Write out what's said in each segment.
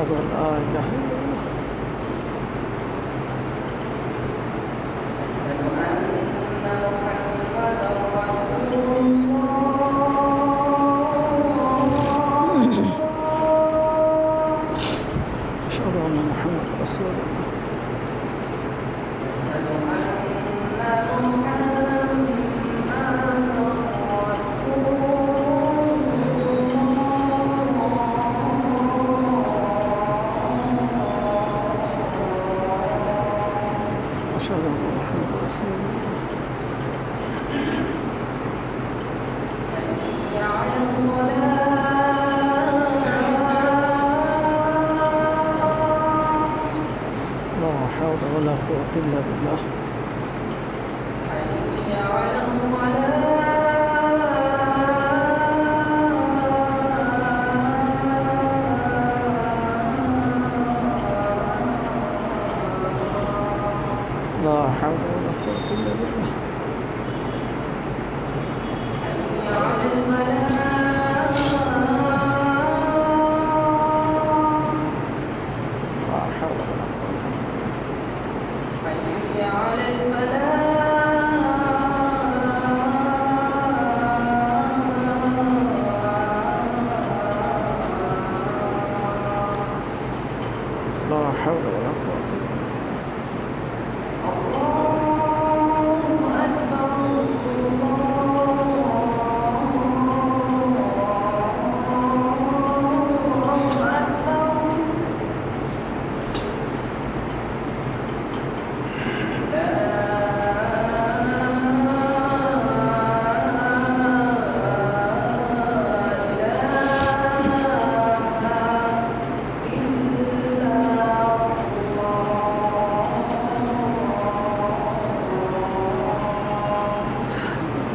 أشهد أن لا إله إلا الله أشهد أن محمدا رسول الله أشهد أن محمدا رسول الله لا حول ولا قوة إلا بالله لا حول ولا قوة إلا بالله لا حول ولا قوة لا حول ولا قوة إلا بالله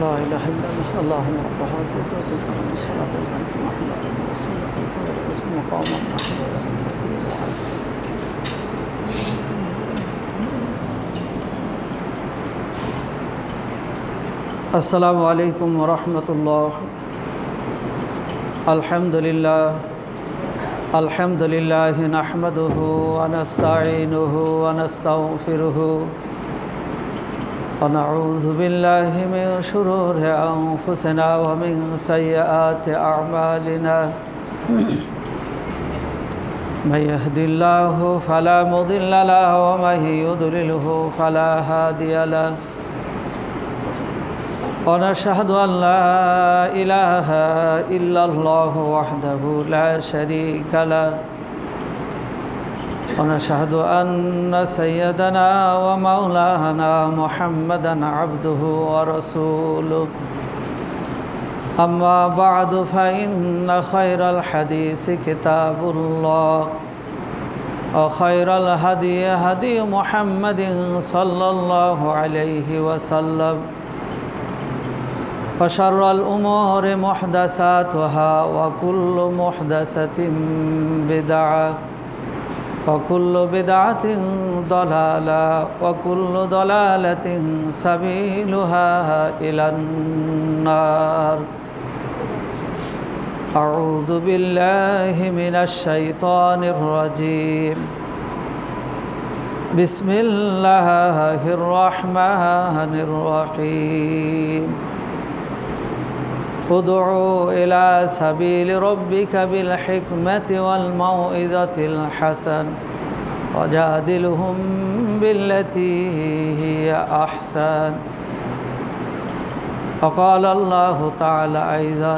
لا إله إلا الله اللهم رب هذه الدعوة الكريمة الصلاة والسلام على محمد وسيلة الخير واسم مقام محمود السلام عليكم ورحمة الله الحمد لله نحمده ونستعينه ونستغفره ونعوذ بالله من شرور أنفسنا ومن سيئات أعمالنا من يهد الله فلا مضل له ومن يضلله فلا هادي له ونشهد أن لا إله إلا الله وحده لا شريك له ونشهد أن سيدنا ومولانا محمدا عبده ورسوله أما بعد فإن خير الحديث كتاب الله وخير الهدي هدي محمد صلى الله عليه وسلم وشر الأمور محدثاتها وكل محدثة بدعة وكل بدعة ضلالة وكل ضلالة سبيلها إلى النار أعوذ بالله من الشيطان الرجيم بسم الله الرحمن الرحيم ادعوا إلى سبيل ربك بالحكمة والموعظة الحسنة وجادلهم بالتي هي أحسن وقال الله تعالى أيضا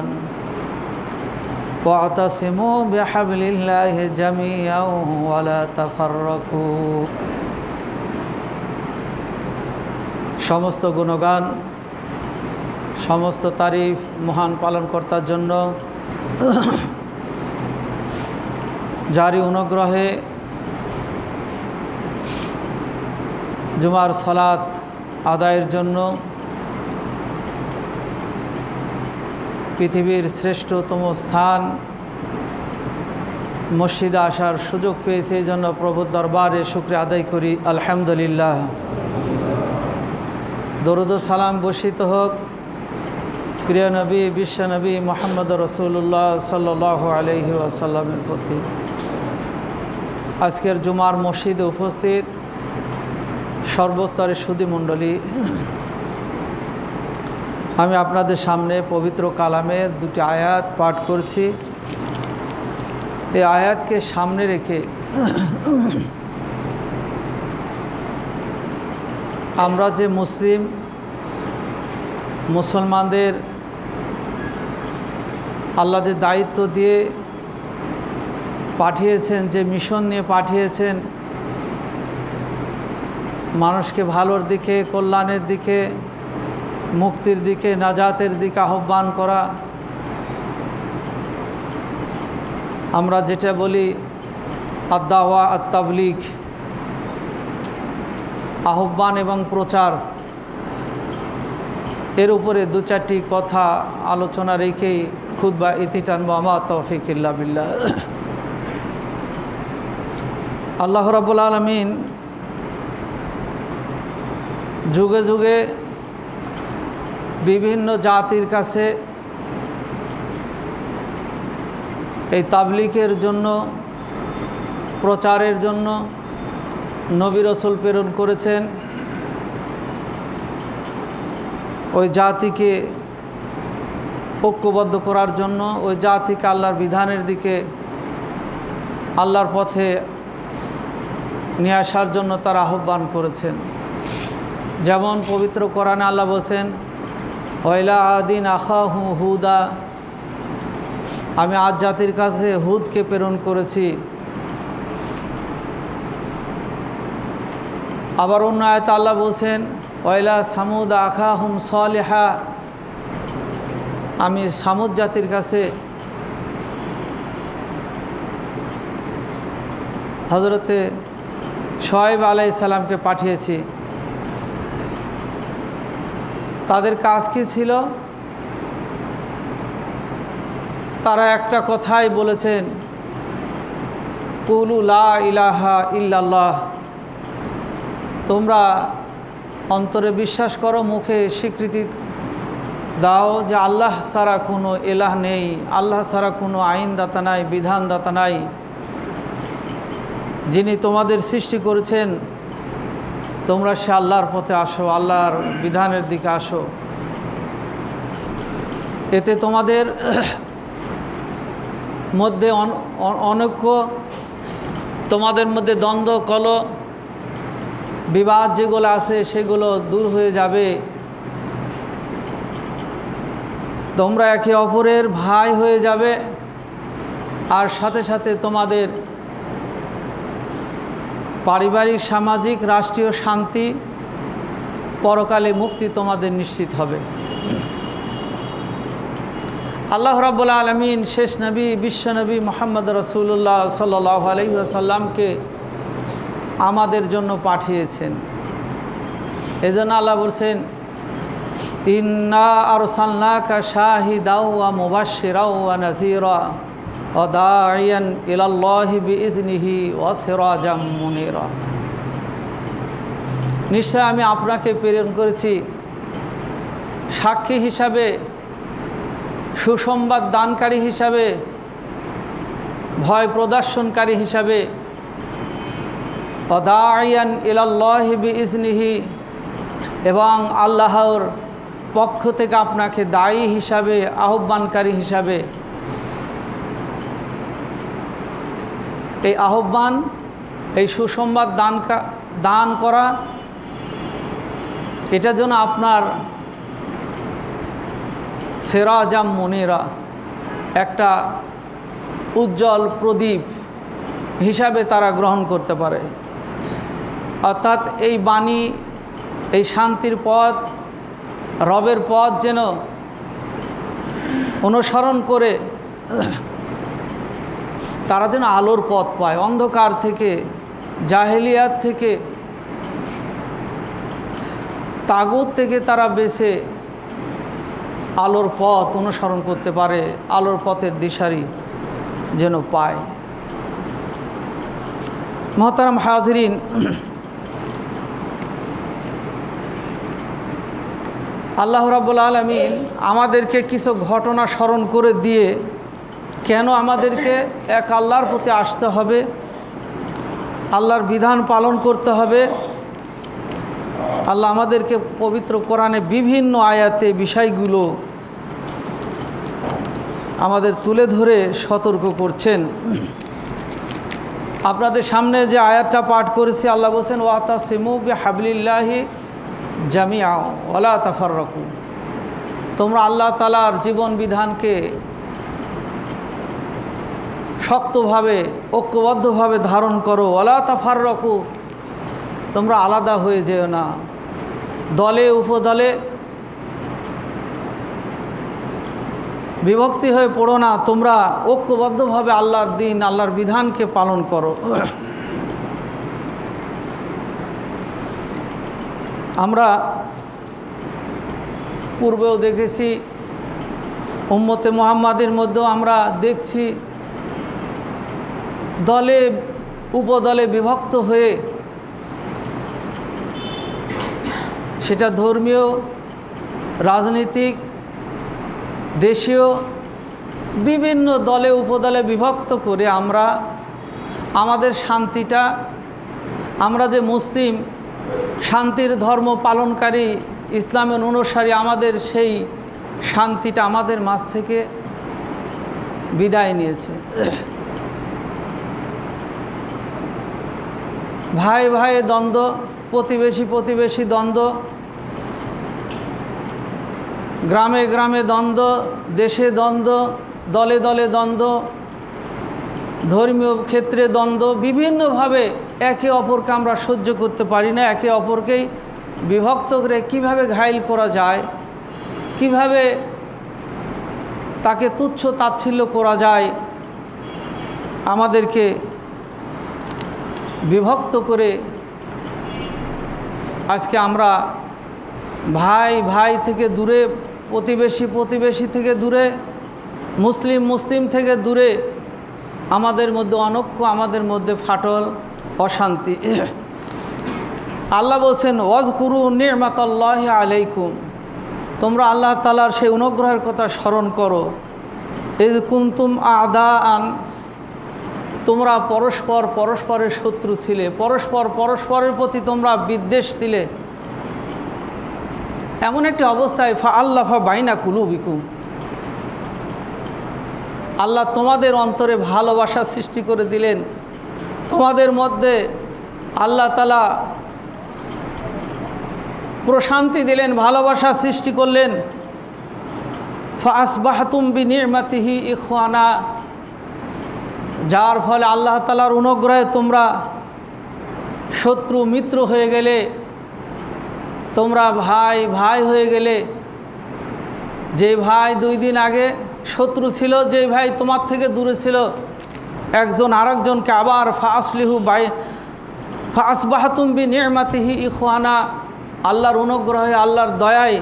واعتصموا بحبل الله جميعا ولا تفرقوا সমস্ত গুণগান সমস্ত তারিফ মহান পালনকর্তার জন্য জারি অনুগ্রহে জুমার সালাত আদায়ের জন্য পৃথিবীর শ্রেষ্ঠতম স্থান মসজিদে আসার সুযোগ পেয়েছে এই জন্য প্রভুর দরবারে শুকরিয়া আদায় করি আলহামদুলিল্লাহ। দরুদ ও সালাম বর্ষিত হোক প্রিয় নবী বিশ্বনবী মুহাম্মদ রাসূলুল্লাহ সাল্লাল্লাহু আলাইহি ওয়াসাল্লামের প্রতি। আজকের জুমার মসজিদে উপস্থিত সর্বস্তরের সুধী মণ্ডলী, আমি আপনাদের সামনে পবিত্র কালামের দুটি আয়াত পাঠ করছি। এই আয়াতকে সামনে রেখে আমরা যে মুসলমানদের আল্লাহ যে দায়িত্ব দিয়ে পাঠিয়েছেন, যে মিশন নিয়ে পাঠিয়েছেন, মানুষকে ভালোর দিকে, কল্যাণের দিকে, মুক্তির দিকে, নাজাতের দিকে আহ্বান করা, আমরা যেটা বলি আদ-দাওয়া আত-তাবলীগ, আহ্বান এবং প্রচার, এর উপরে দু চারটি কথা আলোচনা রেখেই খুতবা ইতি টানবো। আমা তৌফিক ইল্লা বিল্লাহ। আল্লাহ রাব্বুল আলামিন যুগে যুগে বিভিন্ন জাতির কাছে এই তাবলীগের জন্য, প্রচারের জন্য নবী রাসূল প্রেরণ করেছেন। ওই জাতিকে ঐক্যবদ্ধ করার জন্য, ওই জাতিকে আল্লাহর বিধানের দিকে, আল্লাহর পথে নিয়ে আসার জন্য তারা আহ্বান করেছেন। যেমন পবিত্র কোরআনে আল্লাহ বলেছেন, ওয়াইলা আদিন আখাহু হুদা, আমি আদ জাতির কাছে হুদকে প্রেরণ করেছি। আবার অন্য আয়াতে আল্লাহ বলছেন, ওয়াইলা সামুদ আখাহুম সালিহা, আমি সামুদ জাতির কাছে হযরতে শুআয়ব আলাইহিস সালামকে পাঠিয়েছি। তাদের কাজ কি ছিল? তারা একটা কথাই বলেছেন, কুলু লা ইলাহা ইল্লাল্লাহ, তোমরা অন্তরে বিশ্বাস করো, মুখে স্বীকৃতি দাও যে আল্লাহ ছাড়া কোনো ইলাহ নেই, আল্লাহ ছাড়া কোনো আইনদাতা নাই, বিধানদাতা নাই। যিনি তোমাদের সৃষ্টি করেছেন, তোমরা সে আল্লাহর পথে আসো, আল্লাহর বিধানের দিকে আসো। এতে তোমাদের মধ্যে অনৈক্য, তোমাদের মধ্যে দ্বন্দ্ব, কলহ, বিবাদ যেগুলো আছে সেগুলো দূর হয়ে যাবে। তোমরা একে অপরের ভাই হয়ে যাবে, আর সাথে সাথে তোমাদের পারিবারিক, সামাজিক, রাষ্ট্রীয় শান্তি, পরকালে মুক্তি তোমাদের নিশ্চিত হবে। আল্লাহ রাব্বুল আলামিন শেষ নবী, বিশ্বনবী মুহাম্মদ রাসূলুল্লাহ সাল্লাল্লাহু আলাইহি ওয়াসাল্লামকে আমাদের জন্য পাঠিয়েছেন। এজন্য আল্লাহ বলছেন, ইন্না আরসালনাকা শাহিদাও ওয়া মুবাশশিরাও ওয়া নাযীরা ওয়া দাঈয়ান ইলাল্লাহি বিইজনিহি ওয়া সিরাজাম মুনীরা। নিশ্চয় আমি আপনাকে প্রেরণ করেছি সাক্ষী হিসাবে, সুসংবাদ দানকারী হিসাবে, ভয় প্রদর্শনকারী হিসাবে, ওয়া দাঈয়ান ইলাল্লাহি বিইজনিহি, এবং আল্লাহর পক্ষ থেকে আপনাকে দায়ী হিসাবে, আহ্বানকারী হিসাবে। এই আহ্বান, এই সুসংবাদ দান করা, এটা যেন আপনার সিরাজাম মুনীরা, একটা উজ্জ্বল প্রদীপ হিসাবে তারা গ্রহণ করতে পারে। অর্থাৎ এই বাণী, এই শান্তির পথ, রবের পথ যেন অনুসরণ করে তারা যেন আলোর পথ পায়, অন্ধকার থেকে, জাহেলিয়াত থেকে, তাগুত থেকে তারা বেছে আলোর পথ অনুসরণ করতে পারে, আলোর পথের দিশারি যেন পায়। মোহতারাম হাজিরিন, আল্লাহ রাব্বুল আলামিন আমাদেরকে কিছু ঘটনা স্মরণ করে দিয়ে কেন আমাদেরকে এক আল্লাহর প্রতি আসতে হবে, আল্লাহর বিধান পালন করতে হবে। আল্লাহ আমাদেরকে পবিত্র কোরআনে বিভিন্ন আয়াতে বিষয়গুলো আমাদের তুলে ধরে সতর্ক করছেন। আপনাদের সামনে যে আয়াতটা পাঠ করেছি, আল্লাহ বলছেন ওয়াতাসিমু বিহাবলিল্লাহি জামিআ ওয়ালা তাফাররাকু, তোমরা আল্লাহ তাআলার জীবন বিধানকে শক্তভাবে ঐক্যবদ্ধভাবে ধারণ করো। ওয়ালা তাফাররাকু, তোমরা আলাদা হয়ে যেও না, দলে উপদলে বিভক্তি হয়ে পড়ো না, তোমরা ঐক্যবদ্ধভাবে আল্লাহর দিন আল্লাহর বিধানকে পালন করো। আমরা পূর্বেও দেখেছি, উম্মতে মুহাম্মাদের মধ্যেও আমরা দেখছি দলে উপদলে বিভক্ত হয়ে, সেটা ধর্মীয়, রাজনৈতিক, দেশীয় বিভিন্ন দলে উপদলে বিভক্ত করে আমরা আমাদের শান্তিটা, আমরা যে মুসলিম শান্তির ধর্ম পালনকারী ইসলামের অনুসারী, আমাদের সেই শান্তিটা আমাদের মাঝ থেকে বিদায় নিয়েছে। ভাই ভাই দ্বন্দ্ব, প্রতিবেশী প্রতিবেশী দ্বন্দ্ব, গ্রামে গ্রামে দ্বন্দ্ব, দেশে দ্বন্দ্ব, দলে দলে দ্বন্দ্ব, ধর্মীয় ক্ষেত্রে দ্বন্দ্ব, বিভিন্নভাবে একে অপরকে আমরা সহ্য করতে পারি না। একে অপরকেই বিভক্ত করে কিভাবে ঘায়েল করা যায়, কিভাবে তাকে তুচ্ছ তাচ্ছিল্য করা যায়, আমাদেরকে বিভক্ত করে আজকে আমরা ভাই ভাই থেকে দূরে, প্রতিবেশী প্রতিবেশী থেকে দূরে, মুসলিম মুসলিম থেকে দূরে, আমাদের মধ্যে অনৈক্য, আমাদের মধ্যে ফাটল, অশান্তি। আল্লাহ বলছেন ওয়াজকুরু নি'মাতাল্লাহি আলাইকুম, তোমরা আল্লাহ তাআলার সেই অনুগ্রহের কথা স্মরণ করো। ইয কুনতুম আ'দাআন, তোমরা পরস্পর পরস্পরের শত্রু ছিলে, পরস্পর পরস্পরের প্রতি তোমরা বিদ্বেষ ছিলে, এমন একটি অবস্থায় ফাআল্লাফা বাইনা কুলুবিকুম, আল্লাহ তোমাদের অন্তরে ভালোবাসা সৃষ্টি করে দিলেন, তোমাদের মধ্যে আল্লাহ তাআলা প্রশান্তি দিলেন, ভালোবাসা সৃষ্টি করলেন। ফাআসবাহতুম বিনি'মাতিহি ইখওয়ানা, যার ফলে আল্লাহ তাআলার অনুগ্রহে তোমরা শত্রু মিত্র হয়ে গেলে, তোমরা ভাই ভাই হয়ে গেলে। যে ভাই 2 দিন আগে শত্রু ছিল, যে ভাই তোমার থেকে দূরে ছিল, একজন আরেকজনকে আবার ফাআসবাহতুম বিনি'মাতিহি ইখওয়ানা, আল্লাহর অনুগ্রহে আল্লাহর দয়ায়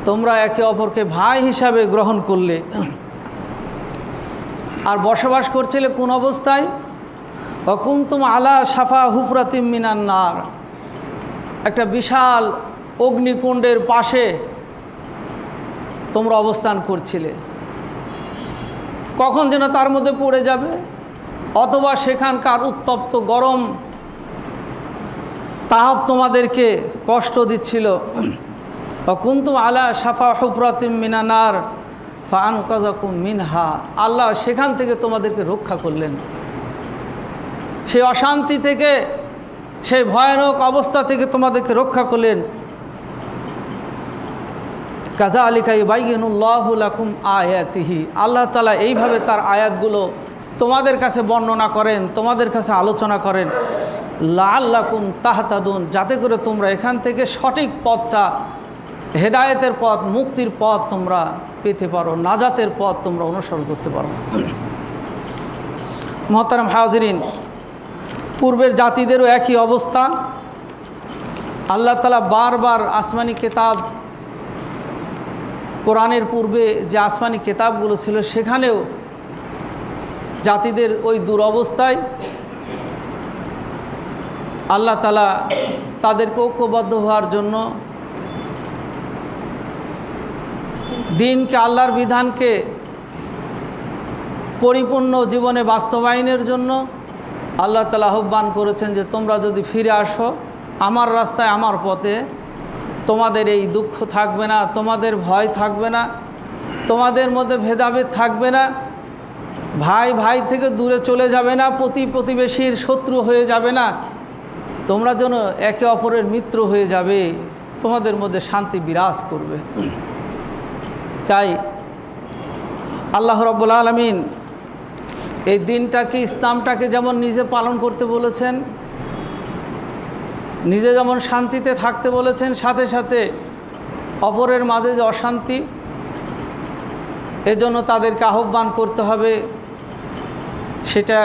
তোমরা একে অপরকে ভাই হিসাবে গ্রহণ করলে। আর বসবাস করছিলে কোন অবস্থায়? ওয়াকুনতুম আলা শাফা হুফরাতিম মিনান নার, একটা বিশাল অগ্নিকুণ্ডের পাশে তোমরা অবস্থান করছিলে, কখন যেন তার মধ্যে পড়ে যাবে, অথবা সেখানকার উত্তপ্ত গরম তাপ তোমাদেরকে কষ্ট দিচ্ছিল। ওয়াকুনতুম আলা শাফা হুফরাতিম মিনান নার ফাআনকাযাকুম মিনহা, আল্লাহ সেখান থেকে তোমাদেরকে রক্ষা করলেন, সেই অশান্তি থেকে, সেই ভয়ানক অবস্থা থেকে তোমাদেরকে রক্ষা করলেন। কাযালিকা ইউবাইয়িনুল্লাহু লাকুম আয়াতিহি, আল্লাহ তাআলা এইভাবে তার আয়াতগুলো তোমাদের কাছে বর্ণনা করেন, তোমাদের কাছে আলোচনা করেন। লাআল্লাকুম তাহতাদুন, যাতে করে তোমরা এখান থেকে সঠিক পথটা, হেদায়েতের পথ, মুক্তির পথ তোমরা পেতে পারো, নাজাতের পথ তোমরা অনুসরণ করতে পারো। মুহতারাম হাজিরিন, পূর্বের জাতিদেরও একই অবস্থা। আল্লাহ তাআলা বারবার আসমানি কিতাব, কোরআনের পূর্বে যে আসমানি কিতাবগুলো ছিল, সেখানেও জাতিদের ওই দুরবস্থায় আল্লাহ তাআলা তাদেরকে ঐক্যবদ্ধ হওয়ার জন্য, দিনকে, আল্লাহর বিধানকে পরিপূর্ণ জীবনে বাস্তবায়নের জন্য আল্লাহ তাআলা আহ্বান করেছেন যে তোমরা যদি ফিরে আসো আমার রাস্তায়, আমার পথে, তোমাদের এই দুঃখ থাকবে না, তোমাদের ভয় থাকবে না, তোমাদের মধ্যে ভেদাভেদ থাকবে না, ভাই ভাই থেকে দূরে চলে যাবে না, প্রতিবেশীর শত্রু হয়ে যাবে না, তোমরা যেন একে অপরের মিত্র হয়ে যাবে, তোমাদের মধ্যে শান্তি বিরাজ করবে। তাই আল্লাহ রাব্বুল আলামিন এই দিনটাকে, ইসলামটাকে যেমন নিজে পালন করতে বলেছেন, নিজে যেমন শান্তিতে থাকতে বলেছেন, সাথে সাথে অপরের মাঝে যে অশান্তি, এজন্য তাদেরকে আহ্বান করতে হবে। সেটা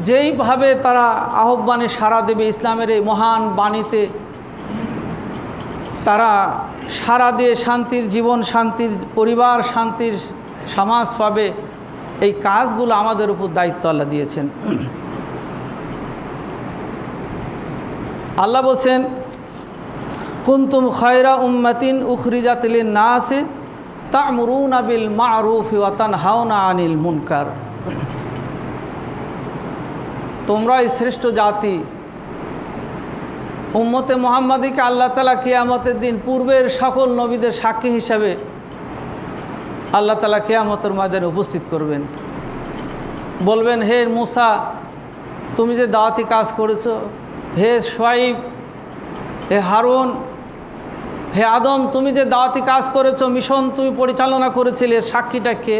যেইভাবে তারা আহ্বানে সাড়া দেবে, ইসলামের এই মহান বাণীতে তারা সাড়া দিয়ে শান্তির জীবন, শান্তির পরিবার, শান্তির সমাজ পাবে, এই কাজগুলো আমাদের উপর দায়িত্ব আল্লাহ দিয়েছেন। আল্লাহ বলছেন, কুনতুম খায়রা উম্মাতিন উখরিজাত লিন-নাস তা'মুরুনা বিল মা'রুফ ওয়া তানহাউনা আনিল মুনকার। তোমরাই শ্রেষ্ঠ জাতি। উম্মতে মুহাম্মাদীকে আল্লাহ তাআলা কিয়ামতের দিন পূর্বের সকল নবীদের সাক্ষী হিসাবে আল্লাহ তাআলা কিয়ামতের ময়দানে উপস্থিত করবেন। বলবেন, হে মুসা, তুমি যে দাওয়াতি কাজ করেছো, হে শুআইব, হে হারুন, হে আদম, তুমি যে দাওয়াতি কাজ করেছো, মিশন তুমি পরিচালনা করেছিলে, সাক্ষীটা কে?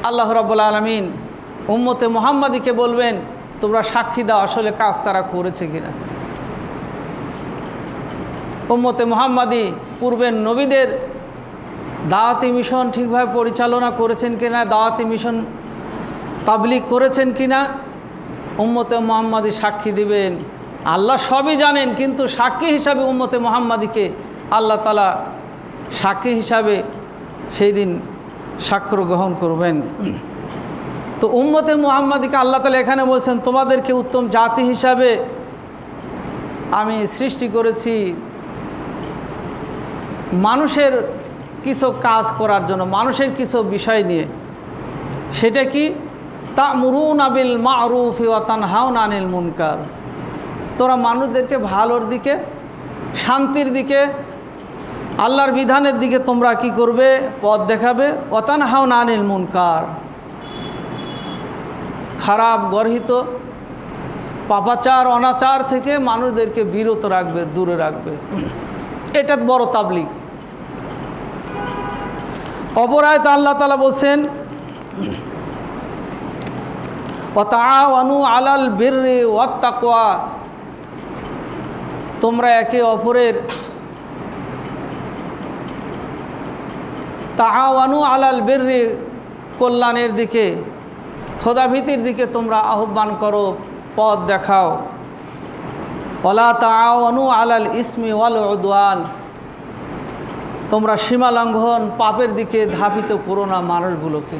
আল্লাহ রাব্বুল আলামিন উম্মতে মুহাম্মাদীকে বলবেন, তোমরা সাক্ষী দাও আসলে কাজ তারা করেছে কিনা। উম্মতে মুহাম্মাদী পূর্বের নবীদের দাওয়াতি মিশন ঠিকভাবে পরিচালনা করেছেন কিনা, দাওয়াতি মিশন তাবলীগ করেছেন কিনা, উম্মতে মুহাম্মাদী সাক্ষী দিবেন। আল্লাহ সবই জানেন, কিন্তু সাক্ষী হিসাবে উম্মতে মুহাম্মাদীকে আল্লাহ তাআলা সাক্ষী হিসাবে সেই দিন সাক্ষ্য গ্রহণ করবেন। তো উম্মতে মুহাম্মাদীকে আল্লাহ তাআলা এখানে বলছেন, তোমাদেরকে উত্তম জাতি হিসাবে আমি সৃষ্টি করেছি মানুষের কিছু কাজ করার জন্য, মানুষের কিছু বিষয় নিয়ে। সেটা কি? তা'মুরুনা বিল মা'রুফ ওয়া তানহাউনা আনিল মুনকার। তোরা মানুষদেরকে ভালোর দিকে, শান্তির দিকে, আল্লাহর বিধানের দিকে তোমরা কি করবে? পথ দেখাবে। ওয়া তানহাউনা আনিল মুনকার, খারাপ গর্হিত পাপাচার অনাচার থেকে মানুষদেরকে বিরত রাখবে, দূরে রাখবে। এটা বড় তাবলীগ। অপর আয়াতে আল্লাহ তাআলা বলছেন, ওয়া তাআওয়ানু আলাল বিররি ওয়াত তাকওয়া। তোমরা একে অপরের তাআওয়ানু আলাল বিররি, কল্যাণের দিকে, খোদাভীতির দিকে তোমরা আহ্বান করো, পথ দেখাও। ওয়ালা তাআওয়ানু আলাল ইসমি ওয়াল উদওয়ান। তোমরা সীমা লঙ্ঘন, পাপের দিকে ধাবিত করো না মানুষগুলোকে।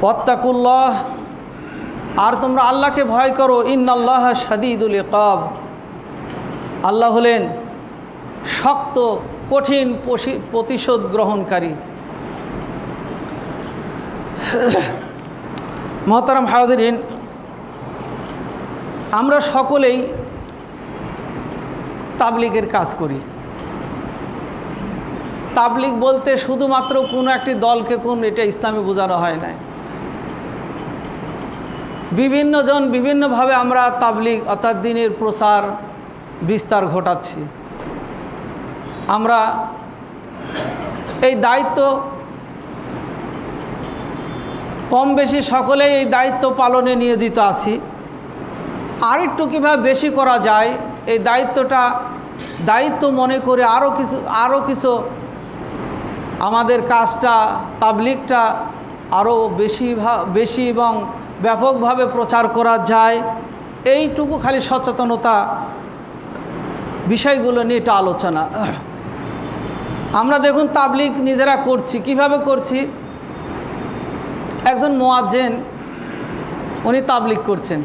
ওয়াত্তাকুল্লাহ, আর তোমরা আল্লাহকে ভয় করো। ইন্নাল্লাহা শাদীদুল ইকাব, আল্লাহ হলেন শক্ত কঠিন প্রতিশোধ গ্রহণকারী। মুহতারাম হাজিরিন, আমরা সকলেই তাবলীগের কাজ করি। তাবলীগ বলতে শুধুমাত্র কোনো একটি দলকে এটা ইসলামে বোঝানো হয় না। বিভিন্ন জন বিভিন্নভাবে আমরা তাবলীগ অর্থাৎ দ্বীনের প্রচার বিস্তার ঘটাচ্ছি। আমরা এই দায়িত্ব কম বেশি সকলেই এই দায়িত্ব পালনে নিয়োজিত আছি। আর একটু কীভাবে বেশি করা যায়, এই দায়িত্ব মনে করে আরও কিছু আমাদের কাজটা, তাবলীগটা আরও বেশি এবং ব্যাপকভাবে প্রচার করা যায়, এইটুকু খালি সচেতনতা বিষয়গুলো নিয়ে এটা আলোচনা। আমরা দেখুন তাবলীগ নিজেরা করছি, কিভাবে করছি। একজন মুয়াজ্জিন, উনি তাবলীগ করছেন,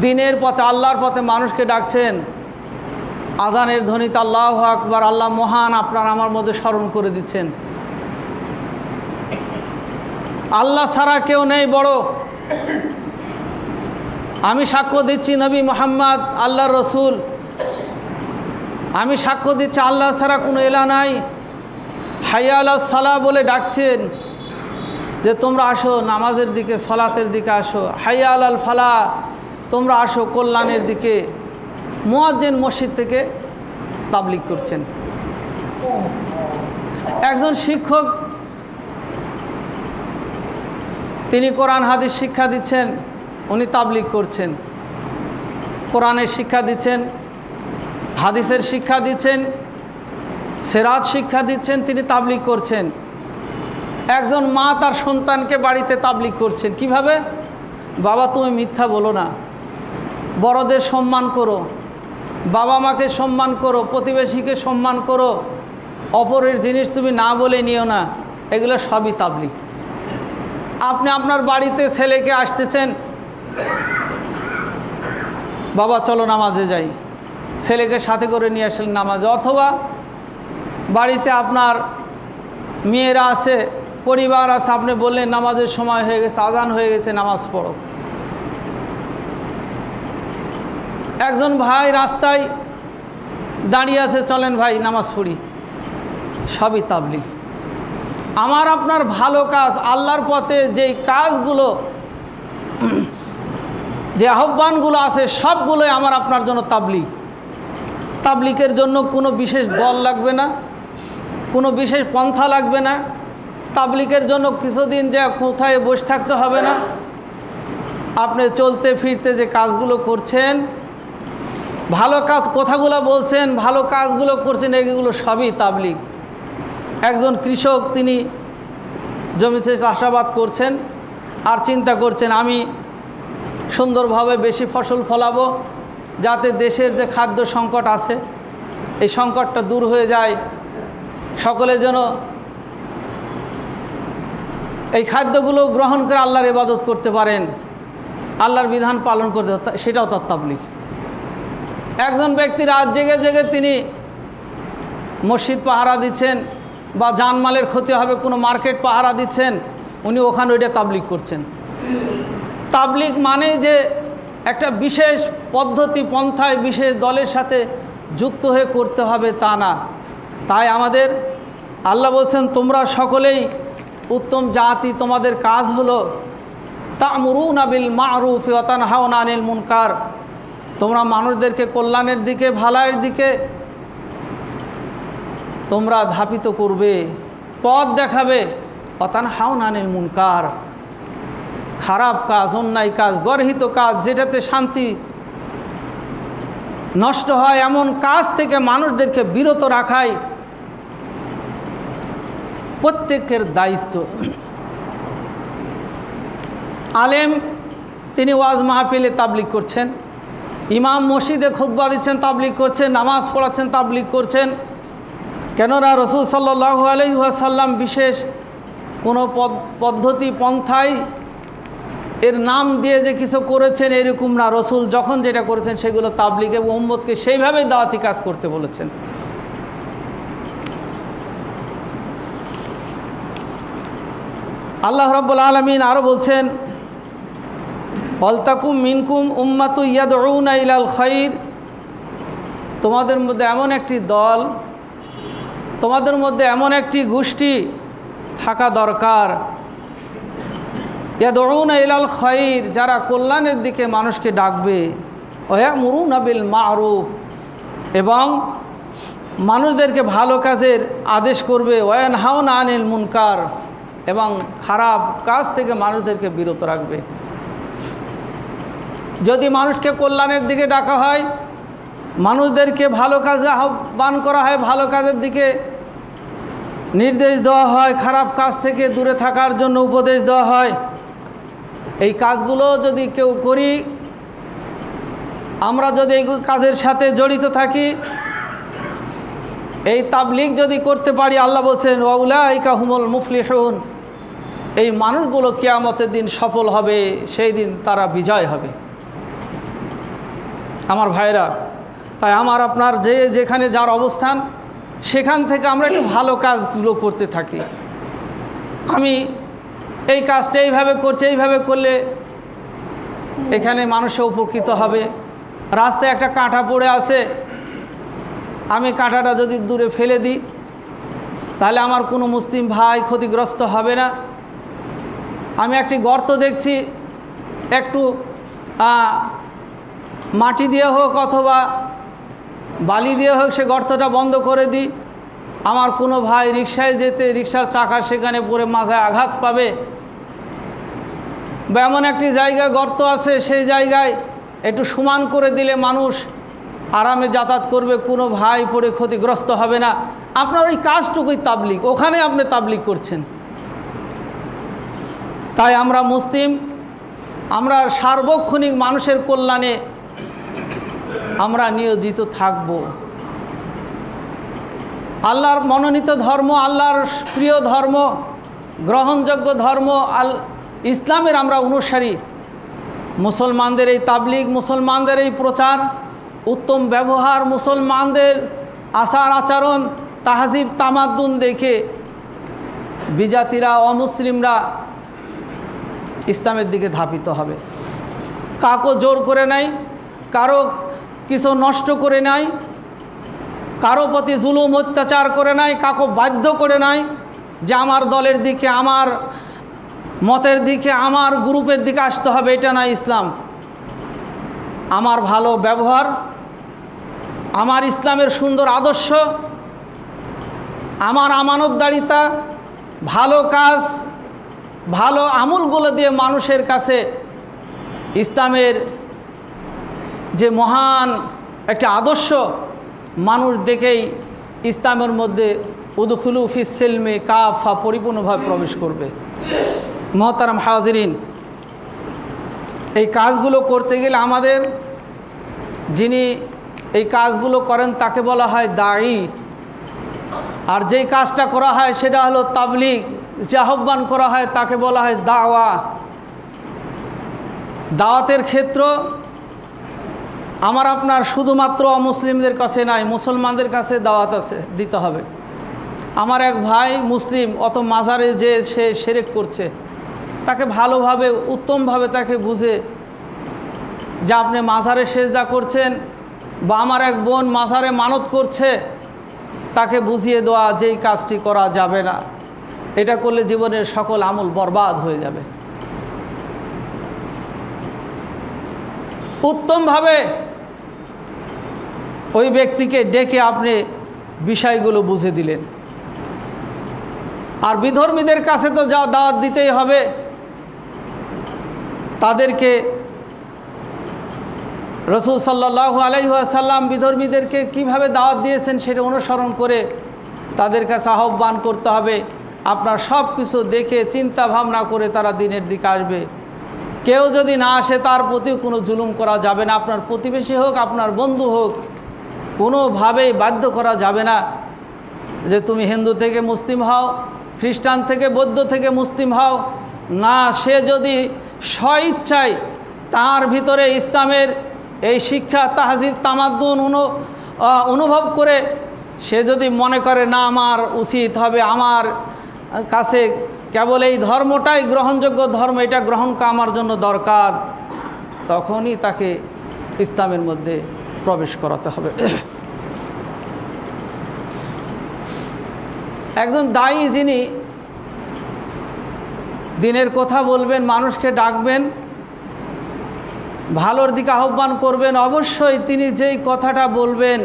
দ্বীনের পথে, আল্লাহর পথে মানুষকে ডাকছেন। আযানের ধ্বনিতে আল্লাহু আকবার, আল্লাহ মহান, আপনার আমার মধ্যে স্মরণ করে দিচ্ছেন। আল্লাহ ছাড়া কেউ নেই বড়। আমি সাক্ষ্য দিচ্ছি নবী মুহাম্মদ আল্লাহর রসুল। আমি সাক্ষ্য দিচ্ছি আল্লাহ ছাড়া কোনো ইলাহ নাই। হাইয়া আলাস সালাহ বলে ডাকছেন যে তোমরা আসো নামাজের দিকে, সলাতের দিকে আসো। হাইয়া আলাল ফালাহ, তোমরা আসো কল্যাণের দিকে। মুয়াজ্জিন মসজিদ থেকে তাবলীগ করছেন। একজন শিক্ষক, তিনি কোরআন হাদিস শিক্ষা দিচ্ছেন, উনি তাবলীগ করছেন। কোরআনের শিক্ষা দিচ্ছেন, হাদিসের শিক্ষা দিচ্ছেন, সিরাত শিক্ষা দিচ্ছেন, তিনি তাবলীগ করছেন। একজন মা তার সন্তানকে বাড়িতে তাবলীগ করছেন। কিভাবে? বাবা তুমি মিথ্যা বলো না, বড়দের সম্মান করো, বাবা মাকে সম্মান করো, প্রতিবেশীকে সম্মান করো, অপরের জিনিস তুমি না বলে নিও না। এগুলো সবই তাবলীগ। আপনি আপনার বাড়িতে ছেলেকে আসতেছেন, বাবা চলো নামাজে যাই, ছেলেকে সাথে করে নিয়ে আসলেন নামাজে। অথবা বাড়িতে আপনার মেয়েরা আছে, পরিবার আছে, আপনি বললেন নামাজের সময় হয়ে গেছে, আজান হয়ে গেছে, নামাজ পড়ো। একজন ভাই রাস্তায় দাঁড়িয়ে আছে, চলেন ভাই নামাজ পড়ি, সবই তাবলীগ। আমার আপনার ভালো কাজ, আল্লাহর পথে যেই কাজগুলো, যে আহ্বানগুলো আছে, সবগুলোই আমার আপনার জন্য তাবলীগ। তাবলীগের জন্য কোনো বিশেষ দল লাগবে না, কোনো বিশেষ পন্থা লাগবে না। তাবলীগের জন্য কিছুদিন যে কোথায় বসে থাকতে হবে না। আপনি চলতে ফিরতে যে কাজগুলো করছেন, ভালো কাজ, কথাগুলো বলছেন, ভালো কাজগুলো করছেন, এগুলো সবই তাবলীগ। একজন কৃষক, তিনি জমিতে চাষাবাদ করছেন আর চিন্তা করছেন আমি সুন্দরভাবে বেশি ফসল ফলাবো, যাতে দেশের যে খাদ্য সংকট আছে এই সংকটটা দূর হয়ে যায়, সকলে যেন এই খাদ্যগুলো গ্রহণ করে আল্লাহর ইবাদত করতে পারেন, আল্লাহর বিধান পালন করতে, সেটাও তার তাবলীগ। একজন ব্যক্তি রাত জেগে জেগে তিনি মসজিদ পাহারা দিচ্ছেন, বা জানমালের ক্ষতি হবে কোনো মার্কেট পাহারা দিচ্ছেন, উনি ওখানে ওইটা তাবলীগ করছেন। তাবলীগ মানে যে একটা বিশেষ পদ্ধতি পন্থায় বিশেষ দলের সাথে যুক্ত হয়ে করতে হবে তা না। তাই আমাদের আল্লাহ বলছেন তোমরা সকলেই উত্তম জাতি, তোমাদের কাজ হলো তা'মুরুনা বিল মা'রুফ ওয়া তানহাউনা আনিল মুনকার, তোমরা মানুষদেরকে কল্যাণের দিকে, ভালাইয়ের দিকে তোমরা ধাপিত করবে, পথ দেখাবে। ওয়া তানহাউনা আনিল মুনকার, খারাপ কাজ, অন্যায় কাজ, গর্হিত কাজ, যেটাতে শান্তি নষ্ট হয় এমন কাজ থেকে মানুষদেরকে বিরত রাখাই প্রত্যেকের দায়িত্ব। আলেম তিনি ওয়াজ মাহফিলে তাবলীগ করছেন, ইমাম মসজিদে খুতবা দিচ্ছেন, তাবলীগ করছেন, নামাজ পড়াচ্ছেন, তাবলীগ করছেন। কেননা রাসূল সাল্লাল্লাহু আলাইহি ওয়াসাল্লাম বিশেষ কোনো পদ্ধতি পন্থায় এর নাম দিয়ে যে কিছু করেছেন এরকম না। রাসূল যখন যেটা করেছেন সেগুলো তাবলীগ, এবং উম্মতকে সেইভাবেই দাওয়াতি কাজ করতে বলেছেন। আল্লাহ রাব্বুল আলামিন আরও বলছেন ওয়ালতাকুম মিনকুম উম্মাতু ইয়াদউনা ইলাল খায়র, তোমাদের মধ্যে এমন একটি দল, তোমাদের মধ্যে এমন একটি গোষ্ঠী থাকা দরকার, ইয়াদউনা ইলাল খায়র, যারা কল্যাণের দিকে মানুষকে ডাকবে, ওয়া ইয়ামুরুনা বিল মা'রুফ, এবং মানুষদেরকে ভালো কাজের আদেশ করবে, ওয়া ইয়ানহাউনা আনিল মুনকার, এবং খারাপ কাজ থেকে মানুষদেরকে বিরত রাখবে। যদি মানুষকে কল্যাণের দিকে ডাকা হয়, মানুষদেরকে ভালো কাজে আহ্বান করা হয়, ভালো কাজের দিকে নির্দেশ দেওয়া হয়, খারাপ কাজ থেকে দূরে থাকার জন্য উপদেশ দেওয়া হয়, এই কাজগুলো যদি কেউ করি, আমরা যদি এই কাজের সাথে জড়িত থাকি, এই তাবলীগ যদি করতে পারি, আল্লাহ বলছেন ওয়াউলাইকা হুমুল মুফলিহুন, এই মানুষগুলো কিয়ামতের দিন সফল হবে, সেই দিন তারা বিজয় হবে। আমার ভাইরা, তাই আমার আপনার যেখানে যার অবস্থান, সেখান থেকে আমরা একটু ভালো কাজগুলো করতে থাকি। আমি এই কাজটা এইভাবে করছে, এইভাবে করলে এখানে মানুষে উপকৃত হবে। রাস্তায় একটা কাঁটা পড়ে আছে, আমি কাঁটাটা যদি দূরে ফেলে দিই তাহলে আমার কোনো মুসলিম ভাই ক্ষতিগ্রস্ত হবে না। আমি একটি গর্ত দেখছি, একটু মাটি দিয়ে হোক অথবা বালি দিয়ে হোক সে গর্তটা বন্ধ করে দিই, আমার কোনো ভাই রিকশায় যেতে রিকশার চাকা সেখানে পড়ে মাথায় আঘাত পাবে, বা এমন একটি জায়গায় গর্ত আছে সেই জায়গায় একটু সমান করে দিলে মানুষ আরামে যাতায়াত করবে, কোনো ভাই পড়ে ক্ষতিগ্রস্ত হবে না। আপনার ওই কাজটুকুই তাবলিগ, ওখানে আপনি তাবলিগ করছেন। তাই আমরা মুসলিম, আমরা সার্বক্ষণিক মানুষের কল্যাণে আমরা নিয়োজিত থাকব। আল্লাহর মনোনীত ধর্ম, আল্লাহর প্রিয় ধর্ম, গ্রহণযোগ্য ধর্ম ইসলামের আমরা অনুসারী। মুসলমানদের এই তাবলিগ, মুসলমানদের এই প্রচার, উত্তম ব্যবহার, মুসলমানদের আচার আচরণ, তাহজিব তামাদ্দুন দেখে বিজাতিরা, অমুসলিমরা ইসলামের দিকে ধাবিত হবে। কাউকে জোর করে নাই, কারো কিছু নষ্ট করে নাই, কারো প্রতি জুলুম অত্যাচার করে নাই, কাউকে বাধ্য করে নাই যে আমার দলের দিকে, আমার মতের দিকে, আমার গ্রুপের দিকে আসতে হবে, এটা না ইসলাম। আমার ভালো ব্যবহার, আমার ইসলামের সুন্দর আদর্শ, আমার আমানতদারিতা, ভালো কাজ, ভালো আমলগুলো দিয়ে মানুষের কাছে ইসলামের যে মহান একটা আদর্শ মানুষ দেখেই ইসলামের মধ্যে উদখুলু ফিস সিলমে কাফা পরিপূর্ণভাবে প্রবেশ করবে। মুহতারাম হাজিরিন, এই কাজগুলো করতে গেলে আমাদের, যিনি এই কাজগুলো করেন তাকে বলা হয় দায়ী, আর যেই কাজটা করা হয় সেটা হলো তাবলিগ, যে আহ্বান করা হয় তাকে বলা হয় দাওয়া। দাওয়াতের ক্ষেত্র আমার আপনার শুধুমাত্র অমুসলিমদের কাছে নাই, মুসলমানদের কাছে দাওয়াত আছে, দিতে হবে। আমার এক ভাই মুসলিম, অত মাজারে যে সে শিরক করছে, তাকে ভালোভাবে উত্তমভাবে তাকে বুঝে যে আপনি মাজারে সেজদা করছেন, বা আমার এক বোন মাজারে মানত করছে, তাকে বুঝিয়ে দেওয়া যে এই কাজটি করা যাবে না, এটা করলে জীবনের সকল আমল বরবাদ হয়ে যাবে। উত্তমভাবে ওই ব্যক্তিকে ডেকে আপনি বিষয়গুলো বুঝে দিলেন। আর বিধর্মীদের কাছে তো যা দাওয়াত দিতেই হবে, তাদেরকে রসুল সাল্লাল্লাহু আলাইহি ওয়াসাল্লাম বিধর্মীদেরকে কিভাবে দাওয়াত দিয়েছেন সেটা অনুসরণ করে তাদের কাছে আহ্বান করতে হবে। আপনার সব কিছু দেখে চিন্তা ভাবনা করে তারা দিনের দিকে আসবে। কেউ যদি না আসে তার প্রতিও কোনো জুলুম করা যাবে না। আপনার প্রতিবেশী হোক, আপনার বন্ধু হোক, কোনোভাবেই বাধ্য করা যাবে না যে তুমি হিন্দু থেকে মুসলিম হও, খ্রিস্টান থেকে বৌদ্ধ থেকে মুসলিম হও না। সে যদি স্বইচ্ছায় তার ভিতরে ইসলামের এই শিক্ষা, তাহজিব, তামাদ্দুন অনুভব করে সে যদি মনে করে না আমার উচিত হবে, আমার কাছে কেবল এই ধর্মটাই গ্রহণযোগ্য ধর্ম, এটা গ্রহণ করা আমার জন্য দরকার, তখনই তাকে ইসলামের মধ্যে প্রবেশ করাতে হবে। একজন দায়ী, যিনি দিনের কথা বলবেন, মানুষকে ডাকবেন, ভালোর দিকে আহ্বান করবেন, অবশ্যই তিনি যেই কথাটা বলবেন,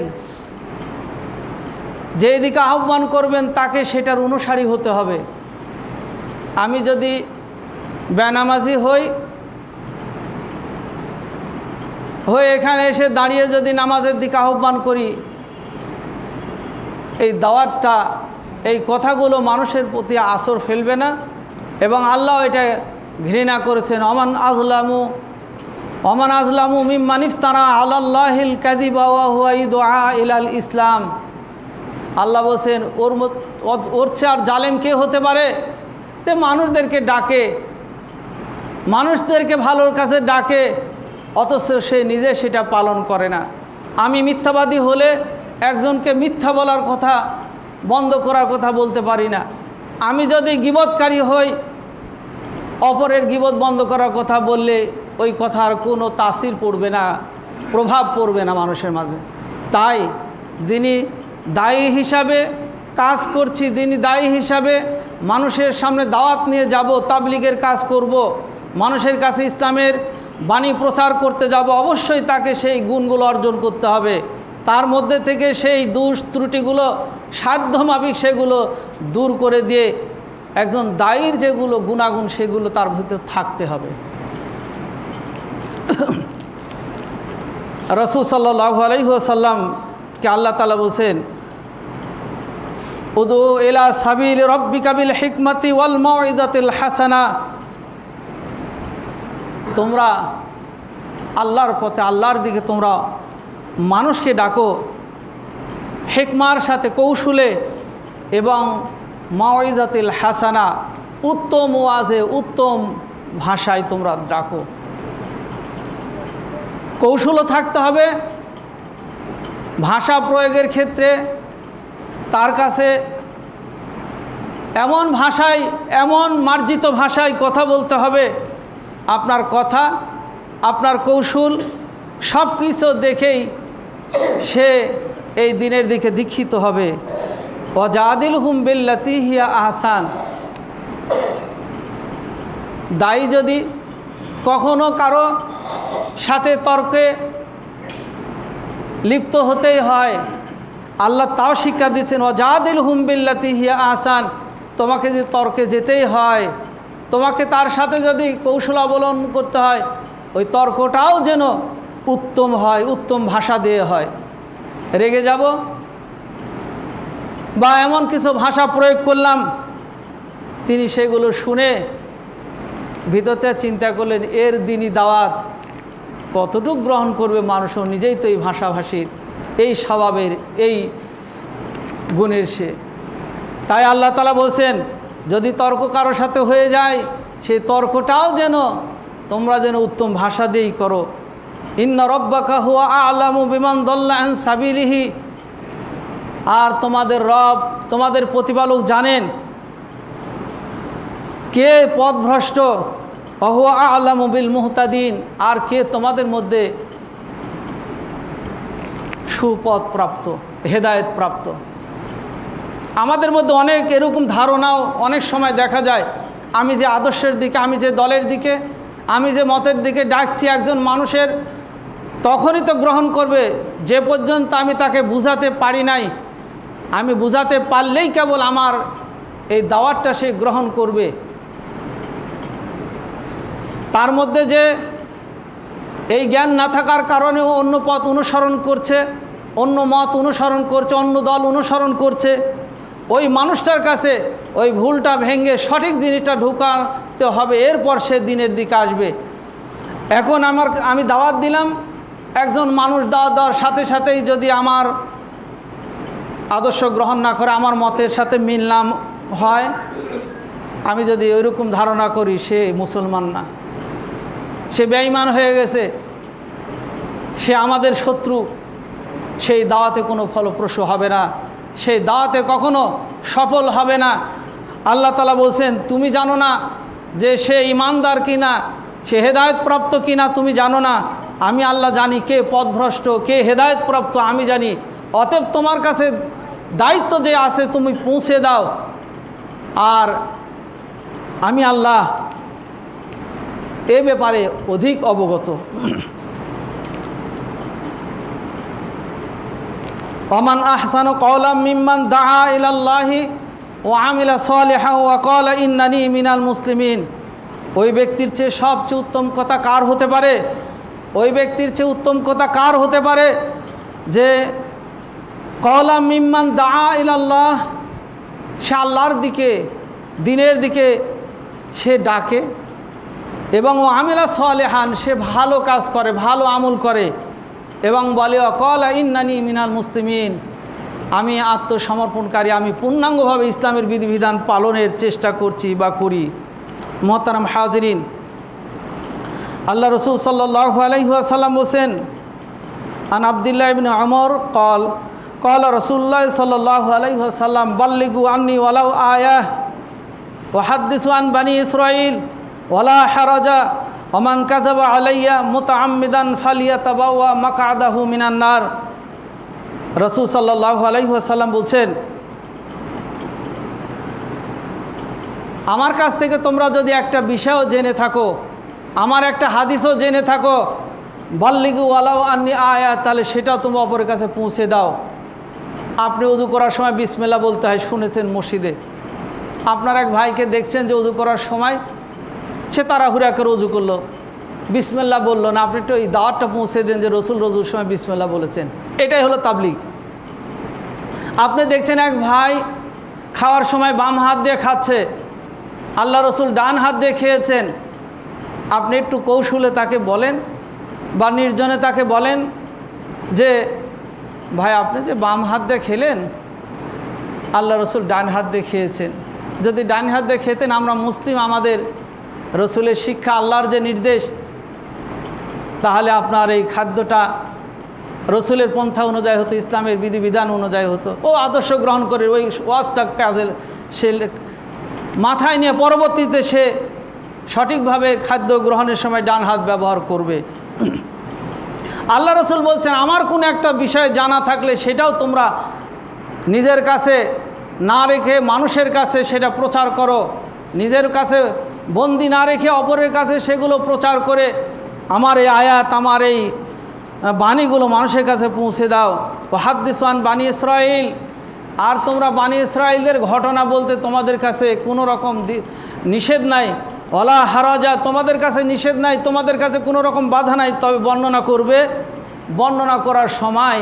যেই দিকে আহ্বান করবেন তাকে সেটার অনুসারী হতে হবে। আমি যদি বেনামাজি হয়ে এখানে এসে দাঁড়িয়ে যদি নামাজের দিকে আহ্বান করি, এই দাওয়াতটা, এই কথাগুলো মানুষের প্রতি আসর ফেলবে না, এবং আল্লাহ এটা ঘৃণা করেছেন। ওমান আজলামু মিম্মান ইফতারা আলাল্লাহিল কাযিবা ওয়া হুয়া ইদআ ইলাল ইসলাম। আল্লাহ বলছেন ওর চেয়ে আর জালেম কে হতে পারে, যে মানুষদেরকে ডাকে, মানুষদেরকে ভালোর কাছে ডাকে, অথচ সে নিজে সেটা পালন করে না। আমি মিথ্যাবাদী হলে একজনকে মিথ্যা বলার কথা বন্ধ করার কথা বলতে পারি না। আমি যদি গীবতকারী হই অপরের গীবত বন্ধ করার কথা বললে ওই কথার কোনো তাসির পড়বে না, প্রভাব পড়বে না মানুষের মাঝে। তাই দিনী দায়ী হিসাবে কাজ করছি, দিনী দায়ী হিসাবে মানুষের সামনে দাওয়াত নিয়ে যাব, তাবলিগের কাজ করব, মানুষের কাছে ইসলামের বাণী প্রচার করতে যাব। অবশ্যই তাকে সেই গুণগুলো অর্জন করতে হবে, তার মধ্যে থেকে সেই দোষ ত্রুটিগুলো সাধ্যমাফিক সেগুলো দূর করে দিয়ে একজন দায়ীর যেগুলো গুণাগুণ সেগুলো তার ভিতর থাকতে হবে। রাসূল সাল্লাল্লাহু আলাইহি ওয়াসাল্লামকে আল্লাহ তাআলা বলেন, উদু ইলা সাবিল রাব্বিকা বিল হিকমাতি ওয়াল মাউইযাতিল হাসানা, তোমরা আল্লাহর পথে, আল্লাহর দিকে তোমরা মানুষকে ডাকো হিকমার সাথে, কৌশলে এবং মাউইযাতিল হাসানা, উত্তম ওয়াজে, উত্তম ভাষায় তোমরা ডাকো। কৌশলও থাকতে হবে ভাষা প্রয়োগের ক্ষেত্রে, তার কাছে এমন ভাষায়, এমন মার্জিত ভাষায় কথা বলতে হবে, আপনার কথা, আপনার কৌশল সব কিছু দেখেই সে এই দিনের দিকে দীক্ষিত হবে। ওয়াজাদিলহুম বিল্লাতি হিয়া আহসান, দায়ী যদি কখনো কারো সাথে তর্কে লিপ্ত হতেই হয়, আল্লাহ তাও শিক্ষা দিচ্ছেন, ওয়াজাদিলহুম বিল্লাতি হিয়া আহসান, তোমাকে যদি তর্কে যেতেই হয়, তোমাকে তার সাথে যদি কৌশল অবলম্বন করতে হয়, ওই তর্কটাও যেন উত্তম হয়, উত্তম ভাষা দিয়ে হয়। রেগে যাব বা এমন কিছু ভাষা প্রয়োগ করলাম, তিনি সেগুলো শুনে ভিতরতে চিন্তা করলেন এর দিনই দাওয়াত কতটুকু গ্রহণ করবে মানুষও, নিজেই তো এই ভাষাভাষীর, এই স্বভাবের, এই গুণের সে। তাই আল্লাহ তাআলা বলছেন, যদি তর্ক কারোর সাথে হয়ে যায়, সেই তর্কটাও যেন তোমরা যেন উত্তম ভাষা দিয়েই করো। ইন্না রব্বাকা হুয়া আ'লামু বিমান দাল্লা আন সাবিলিহি, আর তোমাদের রব, তোমাদের প্রতিপালক জানেন কে পথভ্রষ্ট, হুয়া আ'লামু বিল মুহতাদিন, আর কে তোমাদের মধ্যে সুপথ প্রাপ্ত, হেদায়েত প্রাপ্ত। আমাদের মধ্যে অনেক এরকম ধারণাও অনেক সময় দেখা যায়, আমি যে আদর্শের দিকে, আমি যে দলের দিকে, আমি যে মতের দিকে ডাকছি একজন মানুষের, তখনই তো গ্রহণ করবে যে পর্যন্ত আমি তাকে বুঝাতে পারি নাই। আমি বুঝাতে পারলেই কেবল আমার এই দাওয়াতটা সে গ্রহণ করবে। তার মধ্যে যে এই জ্ঞান না থাকার কারণে অন্য পথ অনুসরণ করছে, অন্য মত অনুসরণ করছে, অন্য দল অনুসরণ করছে, ওই মানুষটার কাছে ওই ভুলটা ভেঙে সঠিক জিনিসটা ঢুকাতে হবে, এরপর সে দিনের দিকে আসবে। এখন আমি দাওয়াত দিলাম, একজন মানুষ দাওয়াত দেওয়ার সাথে সাথেই যদি আমার আদর্শ গ্রহণ না করে, আমার মতের সাথে মিল না হয়, আমি যদি ওইরকম ধারণা করি সে মুসলমান না, সে বেঈমান হয়ে গেছে, সে আমাদের শত্রু, সেই দাওয়াতে কোনো ফলপ্রসূ হবে না, সেই দাওয়াতে কখনো সফল হবে না। আল্লাহ তাআলা বলছেন, তুমি জানো না যে সে ঈমানদার কিনা, সে হেদায়েতপ্রাপ্ত কিনা, তুমি জানো না, আমি আল্লাহ জানি কে পথভ্রষ্ট, কে হেদায়েতপ্রাপ্ত আমি জানি। অতএব তোমার কাছে দায়িত্ব যে আছে তুমি পৌঁছে দাও, আর আমি আল্লাহ এ ব্যাপারে অধিক অবগত। ওমান আহসানু কওলাম মিম্মান দাআ ইলাল্লাহি ওয়া আমিলা সালিহান ওয়া ক্বালা ইন্নানি মিনাল মুসলিমিন, ওই ব্যক্তির চেয়ে সবচেয়ে উত্তম কথা কার হতে পারে? ওই ব্যক্তির চেয়ে উত্তম কথা কার হতে পারে যে কওলাম মিম্মান দাআ ইলাল্লাহ, সে আল্লাহর দিকে, দিনের দিকে সে ডাকে, এবং ও আমিলা সালেহান, সে ভালো কাজ করে, ভালো আমল করে, এবং বলে ক্বালা ইন্নানি মিনাল মুসলিমিন, আমি আত্মসমর্পণকারী, আমি পূর্ণাঙ্গভাবে ইসলামের বিধিবিধান পালনের চেষ্টা করছি বা করি। মুহতারাম হাজিরিন, আল্লাহ রসুল সাল্লাল্লাহু আলাইহি ওয়াসাল্লাম বলেন, আন আব্দুল্লাহ ইবনে উমর قال قال رسول الله صلى الله عليه وسلم بلغوا عني ولو آية وحدثوا عن بني إسرائيل ওয়ালা হারাজা ওমান কাযাবা আলাইয়া মুতাআম্মিদান ফালিয়াতাবাওয়া মাকআদাহু মিনান নার। রাসূল সাল্লাল্লাহু আলাইহি ওয়াসাল্লাম বলছেন, আমার কাছ থেকে তোমরা যদি একটা বিষয়ও জেনে থাকো, আমার একটা হাদিসও জেনে থাকো, বাল্লিগু ওয়ালাউ আন্নি আয়াত, তাহলে সেটাও তোমরা অপরের কাছে পৌঁছে দাও। আপনি ওযু করার সময় বিসমিল্লাহ বলতে হয়, শুনেছেন মসজিদে। আপনার এক ভাইকে দেখছেন যে ওযু করার সময় সে তাড়াহুড়া করে ওযু করলো, বিসমিল্লাহ বললো না, আপনি একটু এই দাওয়াতটা পৌঁছে দেন যে রসুল ওযুর সময় বিসমিল্লাহ বলেছেন। এটাই হলো তাবলীগ। আপনি দেখছেন এক ভাই খাওয়ার সময় বাম হাত দিয়ে খাচ্ছে, আল্লাহ রসুল ডান হাত দিয়ে খেয়েছেন, আপনি একটু কৌশলে তাকে বলেন বা নির্জনে তাকে বলেন যে ভাই আপনি যে বাম হাত দিয়ে খেলেন, আল্লাহ রসুল ডান হাত দিয়ে খেয়েছেন। যদি ডান হাত দিয়ে খেতেন, আমরা মুসলিম, আমাদের রসুলের শিক্ষা, আল্লাহর যে নির্দেশ, তাহলে আপনার এই খাদ্যটা রসুলের পন্থা অনুযায়ী হতো, ইসলামের বিধিবিধান অনুযায়ী হতো। ও আদর্শ গ্রহণ করে ওই ওয়াজটা কাজে সে মাথায় নিয়ে পরবর্তীতে সে সঠিকভাবে খাদ্য গ্রহণের সময় ডান হাত ব্যবহার করবে। আল্লাহ রসুল বলছেন, আমার কোনো একটা বিষয় জানা থাকলে সেটাও তোমরা নিজের কাছে না রেখে মানুষের কাছে সেটা প্রচার করো, নিজের কাছে বন্দি না রেখে অপরের কাছে সেগুলো প্রচার করে আমার এই আয়াত, আমার এই বাণীগুলো মানুষের কাছে পৌঁছে দাও। ও হাদ্দিসু আন বানি ইসরাইল, আর তোমরা বানি ইসরাইলদের ঘটনা বলতে তোমাদের কাছে কোনো রকম নিষেধ নাই। ওয়ালা হারাজা, তোমাদের কাছে নিষেধ নাই, তোমাদের কাছে কোনো রকম বাধা নাই, তবে বর্ণনা করবে। বর্ণনা করার সময়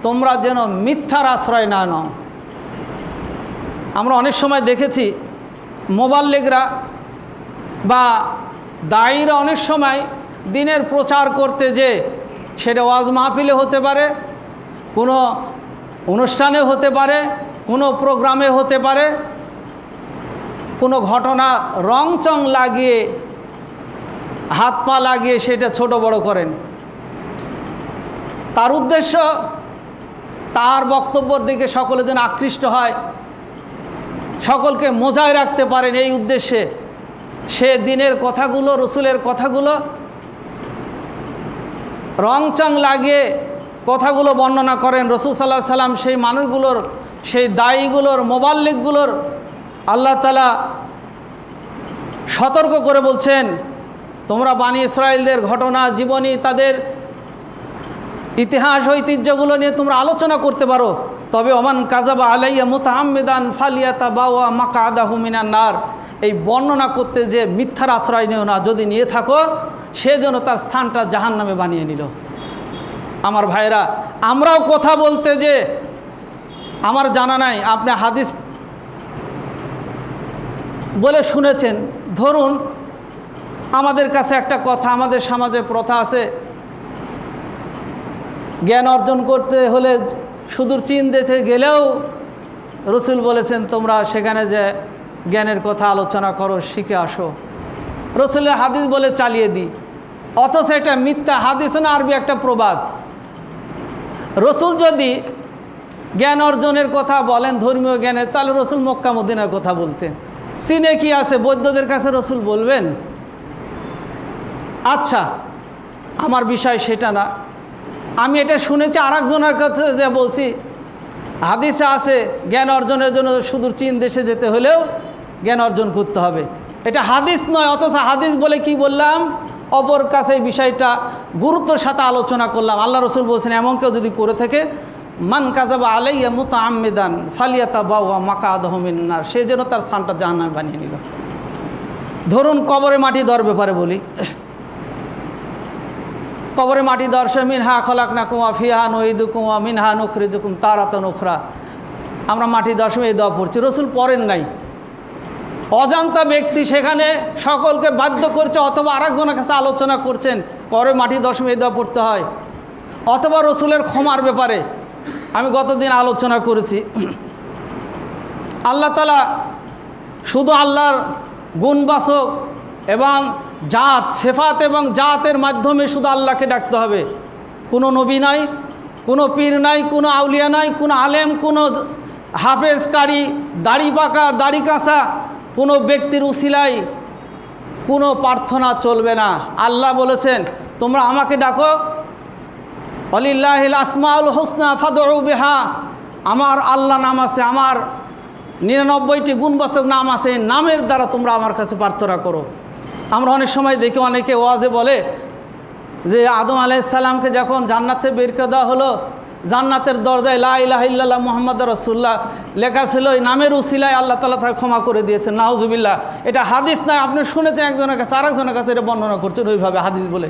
তোমরা যেন মিথ্যার আশ্রয় না নাও। আমরা অনেক সময় দেখেছি মোবাল্লিগরা বা দায়ীরা অনেক সময় দিনের প্রচার করতে, যে সেটা ওয়াজ মাহফিলে হতে পারে, কোনো অনুষ্ঠানে হতে পারে, কোনো প্রোগ্রামে হতে পারে, কোনো ঘটনা রংচং লাগিয়ে হাত পা লাগিয়ে সেটা ছোট বড় করেন। তার উদ্দেশ্য তার বক্তব্যের দিকে সকলে যেন আকৃষ্ট হয়, সকলকে মজায় রাখতে পারেন, এই উদ্দেশ্যে সে দিনের কথাগুলো, রসুলের কথাগুলো রংচং লাগিয়ে কথাগুলো বর্ণনা করেন। রসুল সাল্লাল্লাহু আলাইহি সাল্লাম সেই মানুষগুলোর, সেই দায়ীগুলোর, মোবাল্লিগগুলোর আল্লাহ তাআলা সতর্ক করে বলছেন, তোমরা বানি ইসরাইলদের ঘটনা, জীবনী, তাদের ইতিহাস ঐতিহ্যগুলো নিয়ে তোমরা আলোচনা করতে পারো, তবে ওমান কাযাবা আলাইয়া মুতাআম্মিদান ফালিয়াতাবাওয়া মাকআদাহু মিনান নার, এই বর্ণনা করতে যে মিথ্যার আশ্রয় নিও না, যদি নিয়ে থাকো সে যেন তার স্থানটা জাহান্নামে বানিয়ে নিল। আমার ভাইরা, আমরাও কথা বলতে যে আমার জানা নাই, আপনি হাদিস বলে শুনেছেন। ধরুন আমাদের কাছে একটা কথা, আমাদের সমাজে প্রথা আছে, জ্ঞান অর্জন করতে হলে সুদূর চীন দেশে গেলেও রসুল বলেছেন তোমরা সেখানে যে জ্ঞানের কথা আলোচনা করো, শিখে আসো। রসুলের হাদিস বলে চালিয়ে দিই, অথচ এটা মিথ্যা হাদিস না, আরবি একটা প্রবাদ। রসুল যদি জ্ঞান অর্জনের কথা বলেন, ধর্মীয় জ্ঞানের, তাহলে রসুল মক্কা মদিনার কথা বলতেন। চীনে কি আছে, বৌদ্ধদের কাছে রসুল বলবেন? আচ্ছা, আমার বিষয় সেটা না। আমি এটা শুনেছি আরেকজনের কাছে, যে বলছি হাদিসে আছে জ্ঞান অর্জনের জন্য সুদূর চীন দেশে যেতে হলেও জ্ঞান অর্জন করতে হবে। এটা হাদিস নয়, অথচ হাদিস বলে কি বললাম, অপর কাছে এই বিষয়টা গুরুত্বের সাথে আলোচনা করলাম। আল্লাহ রসুল বলছেন, এমন কেউ যদি করে থাকে, মান কাযাবা আলাইয়া মুতাআম্মিদান ফালিয়াতাবাওয়া মাকআদাহু মিনান নার, সে যেন তার স্থানটা জাহান্নামে বানিয়ে নিল। ধরুন কবরে মাটি দেওয়ার ব্যাপারে বলি। কবরে মাটি দর্শে মিনহা খলাকনাকুম ওয়া ফিহা নুঈদুকুম ওয়া মিনহা নুখরিজুকুম তারাতান উখরা, আমরা মাটি দর্শে এই দোয়া পড়ছি, রসুল পড়েন নাই। অজান্তা ব্যক্তি সেখানে সকলকে বাধ্য করছে, অথবা আরেকজনের কাছে আলোচনা করছেন কবরে মাটি দর্শে এই দোয়া পড়তে হয়, অথবা রসুলের ক্ষমার ব্যাপারে আমি গতদিন আলোচনা করেছি। আল্লাহ তাআলা শুধু আল্লাহর গুণবাচক এবং জাত, সেফাত এবং জাতের মাধ্যমে শুধু আল্লাহকে ডাকতে হবে। কোনো নবী নাই, কোনো পীর নাই, কোনো আউলিয়া নাই, কোনো আলেম, কোনো হাফেজ কারি, দাড়ি পাকা, দাড়ি কাঁচা কোনো ব্যক্তির উসিলায় কোনো প্রার্থনা চলবে না। আল্লাহ বলেছেন তোমরা আমাকে ডাকো, ওয়ালিল্লাহিল আসমাউল হুসনা ফাদউ বিহা, আমার আল্লাহ নাম আছে, আমার 99টি গুণবাচক নাম আছে, নামের দ্বারা তোমরা আমার কাছে প্রার্থনা করো। আমরা অনেক সময় দেখি অনেকে ওয়াজে বলে যে আদম আলাইহিস সালামকে যখন জান্নাতে বের করে দেওয়া হলো, জান্নাতের দরজায় লা ইলাহা ইল্লাল্লাহ মুহাম্মাদুর রাসূলুল্লাহ লেখা ছিল, এই নামের উসিলায় আল্লাহ তাআলা তাকে ক্ষমা করে দিয়েছেন। নাউজুবিল্লাহ। এটা হাদিস নয়, আপনি শুনেছেন একজনের কাছে, আরেকজনের কাছে এটা বর্ণনা করছেন ওইভাবে হাদিস বলে।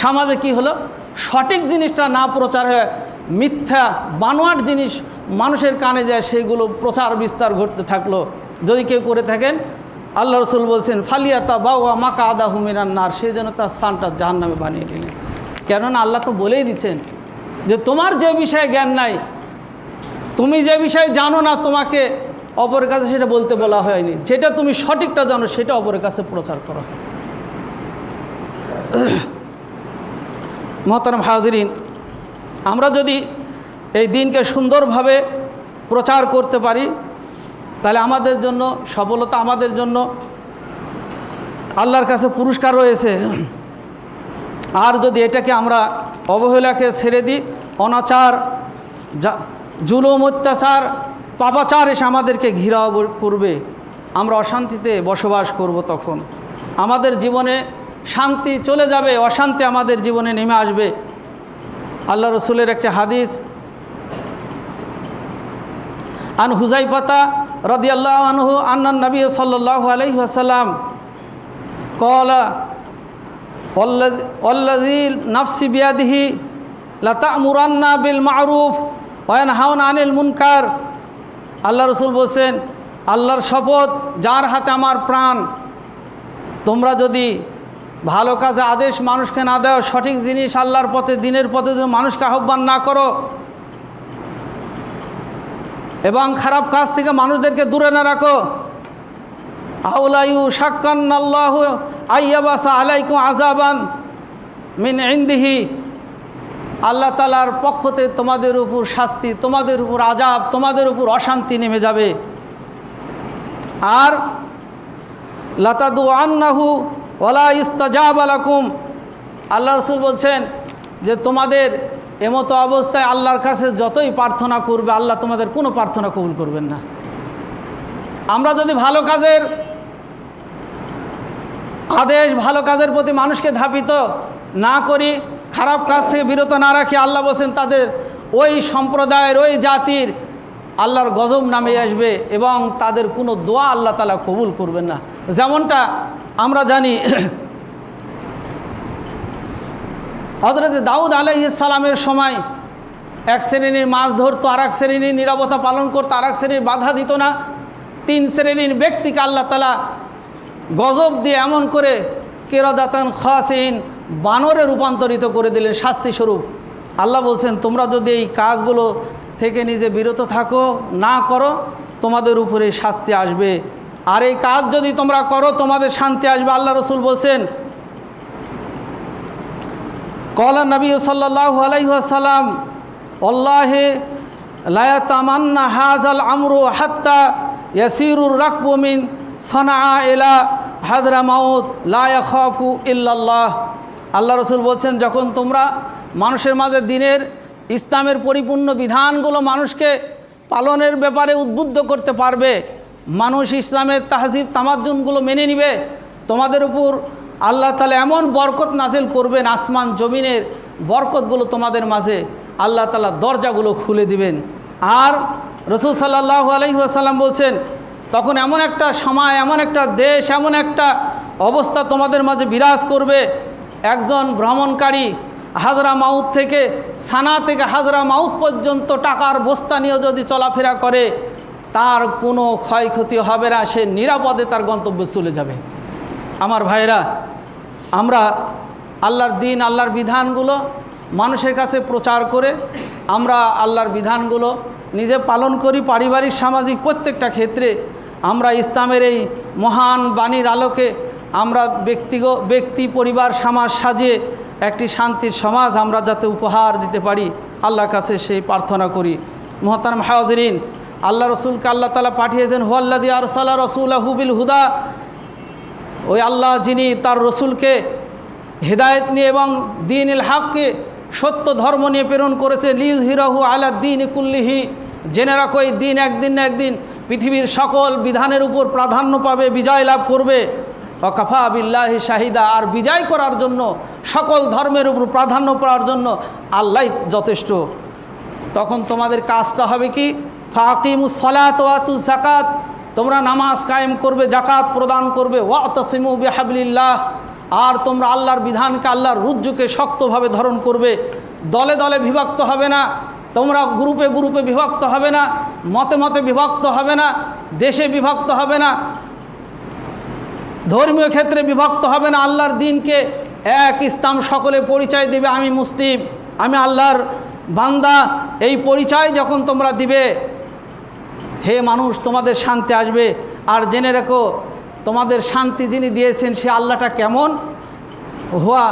সমাজে কি হলো, সঠিক জিনিসটা না প্রচার হয়ে মিথ্যা বানোয়াট জিনিস মানুষের কানে যায়, সেইগুলো প্রচার বিস্তার ঘটতে থাকলো। যদি কেউ করে থাকেন, আল্লাহ রসুল বলছেন ফালিয়াতা বাওয়া মাকা আদা হুমিনান নার, সেই জন্য তার স্থানটা জাহান্নামে বানিয়ে দিলেন। কেননা আল্লাহ তো বলেই দিচ্ছেন যে তোমার যে বিষয়ে জ্ঞান নাই, তুমি যে বিষয়ে জানো না, তোমাকে অপরের কাছে সেটা বলতে বলা হয়নি। যেটা তুমি সঠিকটা জানো সেটা অপরের কাছে প্রচার করা হয়। মোহতারাম হাজিরিন, আমরা যদি এই দিনকে সুন্দরভাবে প্রচার করতে পারি তাহলে আমাদের জন্য সফলতা, আমাদের জন্য আল্লাহর কাছে পুরস্কার রয়েছে। আর যদি এটাকে আমরা অবহেলাকে ছেড়ে দিই, অনাচার, জুলুম, অত্যাচার, পাপাচার এসে আমাদেরকে ঘেরাও করবে, আমরা অশান্তিতে বসবাস করব। তখন আমাদের জীবনে শান্তি চলে যাবে, অশান্তি আমাদের জীবনে নেমে আসবে। আল্লাহ রসুলের একটি হাদিস, আন হুযায়ফা রাদিয়াল্লাহু আনহু আন্নান নবী সাল্লাল্লাহু আলাইহি ওয়াসাল্লাম ক্বালা ওয়াল্লাযী নাফসি বিয়াদিহি লা তা'মুরান্না বিল মা'রুফ ওয়া ইয়ানহাউনা আনিল মুনকার। আল্লাহ রসুল বলছেন, আল্লাহর শপথ যার হাতে আমার প্রাণ, তোমরা যদি ভালো কাজে আদেশ মানুষকে না দাও, সঠিক জিনিস আল্লাহর পথে, দিনের পথে যদি মানুষকে আহ্বান না করো, এবং খারাপ কাজ থেকে মানুষদেরকে দূরে না রাখো, আউলায়ু শাক্কান্নাল্লাহু আইয়াবাসা আলাইকুম আযাবান মিন ইনদিহি, আল্লাহ তাআলার পক্ষ থেকে তোমাদের উপর শাস্তি, তোমাদের উপর আযাব, তোমাদের উপর অশান্তি নেমে যাবে। আর লাতাদু আন্নাহু ওয়ালা ইস্তাজাবা লাকুম, আল্লাহ রাসূল বলছেন যে তোমাদের এমতো অবস্থায় আল্লাহর কাছে যতই প্রার্থনা করবে, আল্লাহ তোমাদের কোনো প্রার্থনা কবুল করবেন না। আমরা যদি ভালো কাজের আদেশ, ভালো কাজের প্রতি মানুষকে ধাপিত না করি, খারাপ কাজ থেকে বিরত না রাখি, আল্লাহ বলছেন তাদের, ওই সম্প্রদায়ের, ওই জাতির আল্লাহর গজব নামে আসবে এবং তাদের কোনো দোয়া আল্লাহ তাআলা কবুল করবেন না। যেমনটা আমরা জানি, হযরত দাউদ আলাইহিস সালামের সময় এক শ্রেণীর মাছ ধরতো, আর এক শ্রেণীর নীরবতা পালন করতো, আর এক শ্রেণীর বাধা দিত না। 3 শ্রেণীর ব্যক্তিকে আল্লাহ তাআলা গজব দিয়ে এমন করে কিরাদাতান খাসিন, বানরে রূপান্তরিত করে দিলেন শাস্তিস্বরূপ। আল্লাহ বলছেন তোমরা যদি এই কাজগুলো থেকে নিজে বিরত থাকো, না করো, তোমাদের উপরে শাস্তি আসবে। আর এই কাজ যদি তোমরা করো, তোমাদের শান্তি আসবে। আল্লাহ রসুল বলছেন, ক্বালা নবী সাল্লাল্লাহু আলাইহি ওয়াসাল্লাম আল্লাহি লা ইয়াতামান্না হাযাল আমরু হাত্তা ইয়াসিরুর রাকবু মিন সানআ ইলা হাদরামাউত লা ইয়াখাফু ইল্লাল্লাহ। আল্লাহ রসুল বলছেন, যখন তোমরা মানুষের মাঝে দিনের, ইসলামের পরিপূর্ণ বিধানগুলো মানুষকে পালনের ব্যাপারে উদ্বুদ্ধ করতে পারবে, মানুষ ইসলামের তাহজিব তামাদ্দুনগুলো মেনে নিবে, তোমাদের উপর আল্লাহ তাআলা এমন বরকত নাজিল করবেন, আসমান জমিনের বরকতগুলো তোমাদের মাঝে আল্লাহ তাআলা দরজাগুলো খুলে দিবেন। আর রাসূল সাল্লাল্লাহু আলাইহি ওয়াসাল্লাম বলছেন, তখন এমন একটা সময়, এমন একটা দেশ, এমন একটা অবস্থা তোমাদের মাঝে বিরাজ করবে, একজন ভ্রমণকারী হাজরামাউত থেকে, সানা থেকে হাজরামাউত পর্যন্ত টাকার বস্তা নিয়ে যদি চলাফেরা করে, তার কোনো ক্ষয়ক্ষতি হবে না, সে নিরাপদে তার গন্তব্যে চলে যাবে। আমার ভাইরা, আমরা আল্লাহর দিন, আল্লাহর বিধানগুলো মানুষের কাছে প্রচার করে আমরা আল্লাহর বিধানগুলো নিজে পালন করি। পারিবারিক, সামাজিক প্রত্যেকটা ক্ষেত্রে আমরা ইসলামের এই মহান বাণীর আলোকে আমরা ব্যক্তি, পরিবার, সমাজ সাজিয়ে একটি শান্তির সমাজ আমরা যাতে উপহার দিতে পারি, আল্লাহর কাছে সেই প্রার্থনা করি। মুহতারাম হাজিরিন, আল্লাহ রসুলকে আল্লাহ তাআলা পাঠিয়েছেন, হুয়াল্লাযী আরসালা রাসূলাহু বিল হুদা ওই আল্লাহ যিনি তার রসুলকে হেদায়েত নিয়ে এবং দ্বীনুল হককে সত্য ধর্ম নিয়ে প্রেরণ করেছে, লিয়ুযহিরাহু আলা দ্বীনি কুল্লিহি, জেনে রাখো এই দিন একদিন না একদিন পৃথিবীর সকল বিধানের উপর প্রাধান্য পাবে, বিজয় লাভ করবে। ওয়াকাফা বিল্লাহি শাহিদা, আর বিজয় করার জন্য সকল ধর্মের উপর প্রাধান্য পাওয়ার জন্য আল্লাহই যথেষ্ট। তখন তোমাদের কাজটা হবে কি, ফাকিমুস সালাত ওয়া আতুজ যাকাত, তোমরা নামাজ কায়েম করবে, যাকাত প্রদান করবে, ওয়াতাসিমু বিহাবলিল্লাহ, আর তোমরা আল্লাহর বিধানকে, আল্লাহর রুজ্জুকে শক্তভাবে ধারণ করবে। দলে দলে বিভক্ত হবে না, তোমরা গ্রুপে গ্রুপে বিভক্ত হবে না, মতে মতে বিভক্ত হবে না, দেশে বিভক্ত হবে না, ধর্মীয় ক্ষেত্রে বিভক্ত হবে না। আল্লাহর দ্বীনকে এক, ইসলাম সকলে পরিচয় দেবে, আমি মুসলিম, আমি আল্লাহর বান্দা। এই পরিচয় যখন তোমরা দিবে, হে মানুষ, তোমাদের শান্তি আসবে। আর জেনে রেখো, তোমাদের শান্তি যিনি দিয়েছেন সে আল্লাহটা কেমন, হুয়া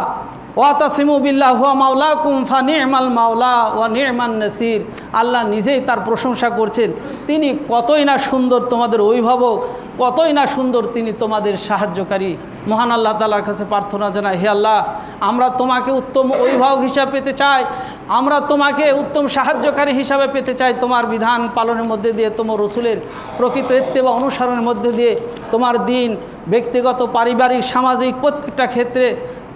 ওয়াতাসিমু বিল্লাহ হুয়া মাওলাকুম ফানি'মাল মাওলা ওয়া নি'মান নাসির। আল্লাহ নিজেই তার প্রশংসা করছেন, তিনি কতই না সুন্দর তোমাদের অভিভাবক, কতই না সুন্দর তিনি তোমাদের সাহায্যকারী। মহান আল্লাহ তাআলার কাছে প্রার্থনা জানাই, হে আল্লাহ, আমরা তোমাকে উত্তম অভিভাবক হিসাবে পেতে চাই, আমরা তোমাকে উত্তম সাহায্যকারী হিসাবে পেতে চাই। তোমার বিধান পালনের মধ্যে দিয়ে, তোমার রসুলের প্রকৃত ইত্তেবা অনুসরণের মধ্যে দিয়ে, তোমার দিন ব্যক্তিগত, পারিবারিক, সামাজিক প্রত্যেকটা ক্ষেত্রে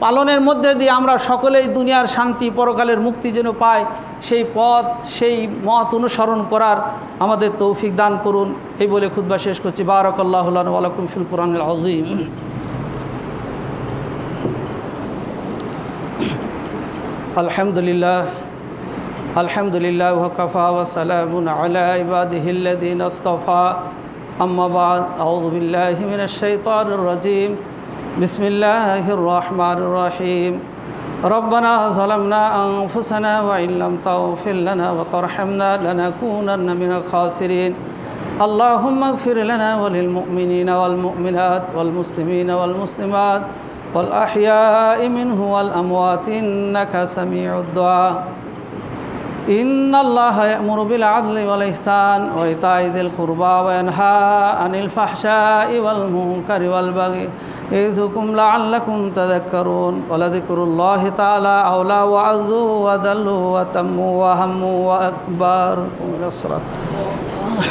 পালনের মধ্যে দিয়ে আমরা সকলেই দুনিয়ার শান্তি, পরকালের মুক্তি যেন পাই, সেই পথ, সেই মত অনুসরণ করার আমাদের তৌফিক দান করুন। এই বলে খুতবা শেষ করছি। বারাকাল্লাহু লানা ওয়া লাকুম ফিল কুরআনিল আযীম। আলহামদুলিল্লাহ, আলহামদুলিল্লাহ ওয়া কাফা ওয়া সালামুন আলা ইবাদিহিল্লাযীনা ইসতাফা, আম্মা বা'দ, আউযু বিল্লাহি মিনাশ শাইতানির রাজীম। বিসমিল্লাহির রহমানির রহিম। রব্বানা যালামনা আনফুসানা ওয়া ইল্লাম তাগফির লানা ওয়া তারহামনা লানাকুনান্না মিনাল খাসিরিন। আল্লাহুম্মা ইগফির লানা ওয়া লিল মুমিনিনা ওয়াল মুমিনাত ওয়াল মুসলিমিনা ওয়াল মুসলিমাত ওয়াল আহইয়াই মিনহুম ওয়াল আমওয়াত ইন্নাকা সামিউদ দুআ। ইন্নাল্লাহা ইয়া'মুরু বিল আদলি ওয়াল ইহসান ওয়া ইতা'i যিল কুরবা ওয়া ইয়ানহা আনিল ফাহশাই ওয়াল মুনকারি ওয়াল বাগি ইয়া'যুকুম লা'আল্লাকুম তাযাক্কারুন। ওয়া লাযিকরুল্লাহি তাআলা আওলা ওয়া আযু ওয়া দাল্লু ওয়া তাম্মু ওয়া হাম্মু ওয়া আকবার।